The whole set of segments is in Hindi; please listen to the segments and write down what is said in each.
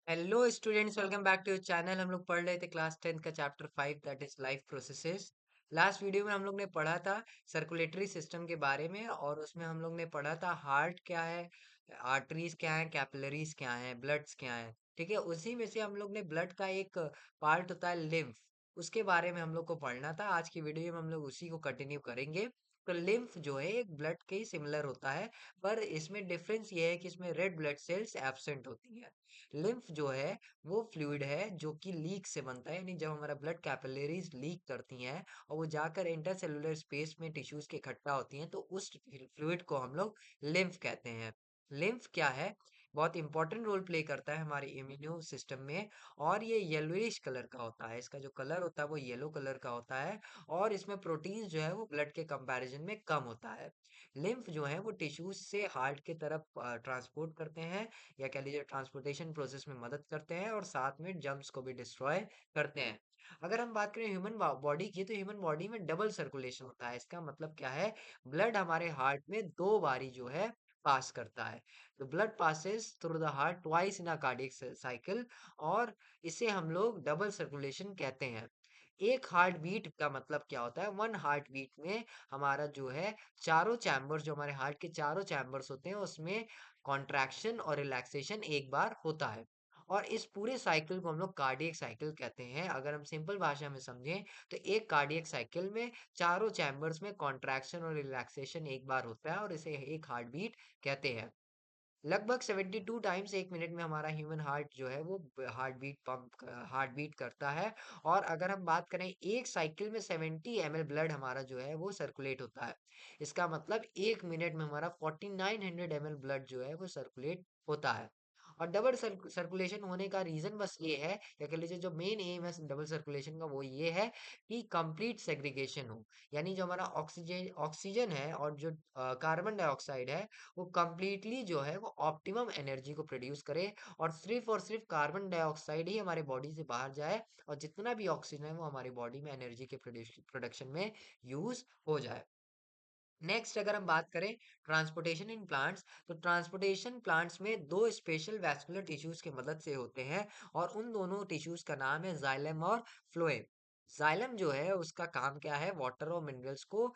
Hello students, welcome back to your channel. हम लोग पढ़ रहे थे क्लास 10th का chapter 5 that is life processes. Last video में हम लोग ने पढ़ा था सर्कुलेटरी सिस्टम के बारे में, और उसमें हम लोग ने पढ़ा था हार्ट क्या है, आर्टरीज क्या है, कैपिलरीज क्या है, ब्लड्स क्या है। ठीक है, उसी में से हम लोग ने ब्लड का एक पार्ट होता है लिम्फ, उसके बारे में हम लोग को पढ़ना था। आज की वीडियो में हम लोग उसी को कंटिन्यू करेंगे। तो लिम्फ जो है एक ब्लड के ही सिमिलर होता है, पर इसमें डिफरेंस ये है कि इसमें रेड ब्लड सेल्स एब्सेंट होती है। लिम्फ जो है वो फ्लूइड है जो कि लीक से बनता है, यानी जब हमारा ब्लड कैपिलरीज लीक करती हैं और वो जाकर इंटरसेलुलर स्पेस में टिश्यूज के इकट्ठा होती हैं, तो उस फ्लूइड को हम लोग लिम्फ कहते हैं। लिम्फ क्या है, बहुत इंपॉर्टेंट रोल प्ले करता है हमारे इम्यूनो सिस्टम में। और ये येलोइश कलर का होता है, इसका जो कलर होता है वो येलो कलर का होता है। और इसमें प्रोटीन जो है वो ब्लड के कंपैरिजन में कम होता है। लिम्फ जो है वो टिश्यूज से हार्ट की तरफ ट्रांसपोर्ट करते हैं, या कह लीजिए ट्रांसपोर्टेशन प्रोसेस में मदद करते हैं, और साथ में जर्म्स को भी डिस्ट्रॉय करते हैं। अगर हम बात करें ह्यूमन बॉडी की, तो ह्यूमन बॉडी में डबल सर्कुलेशन होता है। इसका मतलब क्या है, ब्लड हमारे हार्ट में दो बारी जो है पास करता है। तो blood passes through the heart twice in a cardiac cycle, और इसे हम लोग डबल सर्कुलेशन कहते हैं। एक हार्ट बीट का मतलब क्या होता है, वन हार्ट बीट में हमारा जो है चारों चैम्बर्स, जो हमारे हार्ट के चारों चैम्बर्स होते हैं, उसमें कॉन्ट्रैक्शन और रिलैक्सेशन एक बार होता है। और इस पूरे साइकिल को हम लोग कार्डियक साइकिल कहते हैं। अगर हम सिंपल भाषा में समझें, तो एक कार्डियक साइकिल में चारों चैम्बर्स में कॉन्ट्रैक्शन और रिलैक्सेशन एक बार होता है, और इसे एक हार्ट बीट कहते हैं। लगभग 72 टाइम्स एक मिनट में हमारा ह्यूमन हार्ट जो है वो हार्ट बीट करता है। और अगर हम बात करें, एक साइकिल में 70 ml ब्लड हमारा जो है वो सर्कुलेट होता है। इसका मतलब एक मिनट में हमारा 4900 ml ब्लड जो है वो सर्कुलेट होता है। और डबल सर्कुलेशन होने का रीजन बस ये है, या कह लीजिए जो मेन एम है डबल सर्कुलेशन का, वो ये है कि कंप्लीट सेग्रीगेशन हो। यानी जो हमारा ऑक्सीजन ऑक्सीजन है और जो कार्बन डाइऑक्साइड है, वो कंप्लीटली जो है वो ऑप्टिमम एनर्जी को प्रोड्यूस करे, और सिर्फ कार्बन डाइऑक्साइड ही हमारे बॉडी से बाहर जाए, और जितना भी ऑक्सीजन है वो हमारी बॉडी में एनर्जी के प्रोडक्शन में यूज हो जाए। नेक्स्ट अगर हम बात करें ट्रांसपोर्टेशन इन प्लांट्स, तो ट्रांसपोर्टेशन प्लांट्स में दो स्पेशल वैस्कुलर टिश्यूज की मदद से होते हैं, और उन दोनों टिश्यूज का नाम है जाइलम और फ्लोएम। जाइलम जो है उसका काम क्या है, वाटर और मिनरल्स को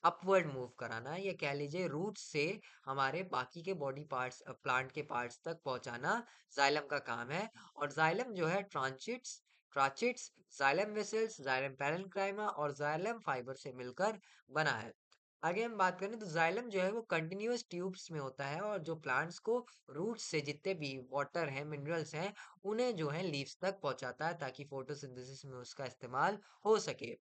अपवर्ड मूव कराना, या कह लीजिए रूट से हमारे बाकी के बॉडी पार्ट्स, प्लांट के पार्ट्स तक पहुंचाना जाइलम का काम है। और जाइलम जो है ट्रांचिट्स ट्राचिट्स जाइलम वेसल्स, जाइलम पैरेन्काइमा और जाइलम फाइबर से मिलकर बना है। आगे हम बात करें, तो जाइलम जो है वो कंटिन्यूअस ट्यूब्स में होता है, और जो प्लांट्स को रूट्स से जितने भी वाटर हैं, मिनरल्स हैं, उन्हें जो है लीव्स तक पहुंचाता है, ताकि फोटोसिंथेसिस में उसका इस्तेमाल हो सके।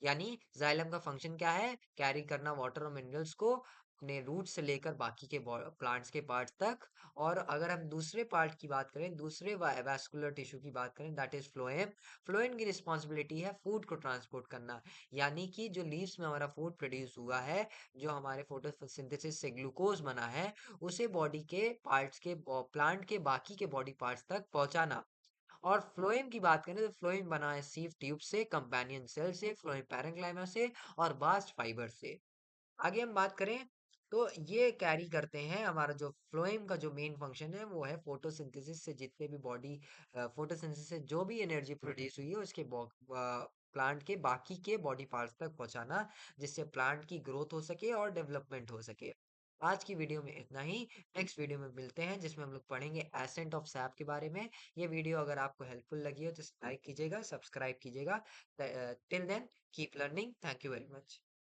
यानी जाइलम का फंक्शन क्या है, कैरी करना वाटर और मिनरल्स को अपने रूट से लेकर बाकी के प्लांट्स के पार्ट तक। और अगर हम दूसरे पार्ट की बात करें, दूसरे वैस्कुलर टिश्यू की बात करें, दैट इज फ्लोएम। फ्लोएम की रिस्पॉन्सिबिलिटी है फूड को ट्रांसपोर्ट करना। यानी कि जो लीव्स में हमारा फूड प्रोड्यूस हुआ है, जो हमारे फोटोसिंथेसिस से ग्लूकोज बना है, उसे बॉडी के पार्ट्स के प्लांट के बाकी के बॉडी पार्ट्स तक पहुंचाना। और फ्लोएम की बात करें, तो फ्लोएम बना है सीव ट्यूब से, कंपेनियन सेल से, फ्लोएम पैरेंक्लाइमा से, और बास्ट फाइबर से। आगे हम बात करें, तो ये कैरी करते हैं, हमारा जो फ्लोएम का जो मेन फंक्शन है वो है फोटोसिंथेसिस से जितने भी बॉडी फोटोसिंथेसिस से जो भी एनर्जी प्रोड्यूस हुई है उसके प्लांट के बाकी के बॉडी पार्ट्स तक पहुंचाना, जिससे प्लांट की ग्रोथ हो सके और डेवलपमेंट हो सके। आज की वीडियो में इतना ही। नेक्स्ट वीडियो में मिलते हैं, जिसमें हम लोग पढ़ेंगे एसेंट ऑफ सैप के बारे में। ये वीडियो अगर आपको हेल्पफुल लगी हो तो लाइक कीजिएगा, सब्सक्राइब कीजिएगा। Till then keep learning. Thank you very much.